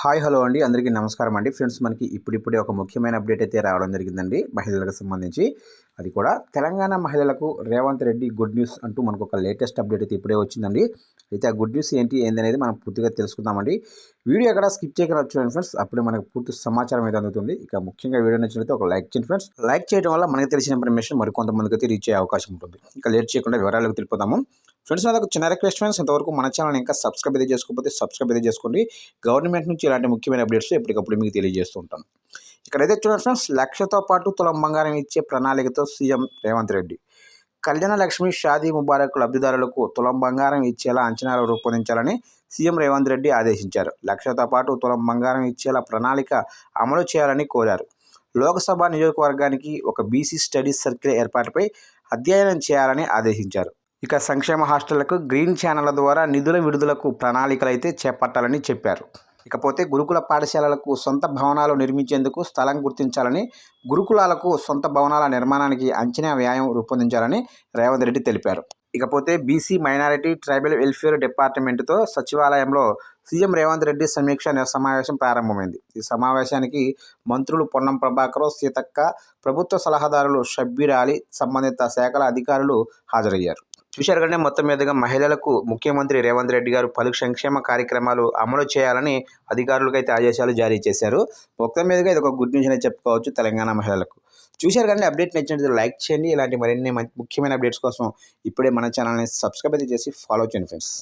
Hi hello అండి, అందరికీ నమస్కారం అండి. ఫ్రెండ్స్, మనకి ఇప్పుడిప్పుడే ఒక ముఖ్యమైన అప్డేట్ అయితే రావడం జరిగిందండి మహిళలకు సంబంధించి. అది కూడా తెలంగాణ మహిళలకు రేవంత్ రెడ్డి గుడ్ న్యూస్ అంటూ మనకు ఒక లేటెస్ట్ అప్డేట్ అయితే ఇప్పుడే వచ్చిందండి. అయితే ఆ గుడ్ న్యూస్ ఏందనేది మనం పూర్తిగా తెలుసుకుందామండి. వీడియో ఎక్కడ స్కిప్ చేయకుండా చూడండి ఫ్రెండ్స్, అప్పుడే మనకు పూర్తి సమాచారం అయితే అందుతుంది. ఇక ముఖ్యంగా వీడియో నచ్చినట్లయితే ఒక లైక్ చేయండి ఫ్రెండ్స్. లైక్ చేయడం వల్ల మనకు తెలిసిన ఇన్ఫర్మేషన్ మరికొంతమందికి అయితే రీచ్ అయ్యే అవకాశం ఉంటుంది. ఇక లేట్ చేయకుండా వివరాలకు తెలిపోదాము. ఫ్రెండ్స్, నాది ఒక చిన్న రిక్వెస్ట్ ఫ్రెండ్స్, ఇంతవరకు మన ఛానల్ ఇంకా సబ్స్క్రైబ్ అయితే చేసుకోకపోతే సబ్స్క్రైబ్ అయితే చేసుకోండి. గవర్నమెంట్ నుంచి ఇలాంటి ముఖ్యమైన అప్డేట్స్ ఎప్పటికప్పుడు మీకు తెలియజేస్తూ ఉంటాను. ఇక్కడైతే చూడండి ఫ్రెండ్స్, లక్షతో పాటు తులం బంగారం ఇచ్చే ప్రణాళికతో సీఎం రేవంత్ రెడ్డి. కళ్యాణ లక్ష్మి, షాదీ ముబారక్ లబ్ధిదారులకు తులం బంగారం ఇచ్చేలా అంచనాలు రూపొందించాలని సీఎం రేవంత్ రెడ్డి ఆదేశించారు. లక్షతో పాటు తులం బంగారం ఇచ్చేలా ప్రణాళిక అమలు చేయాలని కోరారు. లోక్సభ నియోజకవర్గానికి ఒక బీసీ స్టడీస్ సర్కిల్ ఏర్పాటుపై అధ్యయనం చేయాలని ఆదేశించారు. ఇక సంక్షేమ హాస్టళ్లకు గ్రీన్ ఛానళ్ల ద్వారా నిధుల విడుదలకు ప్రణాళికలు అయితే చేపట్టాలని చెప్పారు. ఇకపోతే గురుకుల పాఠశాలలకు సొంత భవనాలు నిర్మించేందుకు స్థలం గుర్తించాలని, గురుకులాలకు సొంత భవనాల నిర్మాణానికి అంచనా వ్యయం రూపొందించాలని రేవంత్ రెడ్డి తెలిపారు. ఇకపోతే బీసీ మైనారిటీ ట్రైబల్ వెల్ఫేర్ డిపార్ట్మెంట్తో సచివాలయంలో సీఎం రేవంత్ రెడ్డి సమీక్ష సమావేశం ప్రారంభమైంది. ఈ సమావేశానికి మంత్రులు పొన్నం ప్రభాకర్, సీతక్క, ప్రభుత్వ సలహాదారులు షబ్బీర్ అలీ, సంబంధిత శాఖల అధికారులు హాజరయ్యారు. చూశారు కంటే మొత్తం మీదుగా మహిళలకు ముఖ్యమంత్రి రేవంత్ రెడ్డి గారు పలు సంక్షేమ కార్యక్రమాలు అమలు చేయాలని అధికారులకు అయితే ఆదేశాలు జారీ చేశారు. మొత్తం మీదుగా ఇది ఒక గుడ్ న్యూస్ అని చెప్పుకోవచ్చు తెలంగాణ మహిళలకు. చూశారు కానీ అప్డేట్ నచ్చినట్లయితే లైక్ చేయండి. ఇలాంటి మరిన్ని ముఖ్యమైన అప్డేట్స్ కోసం ఇప్పుడే మన ఛానల్ని సబ్స్క్రైబ్ అయితే చేసి ఫాలో చేయండి ఫ్రెండ్స్.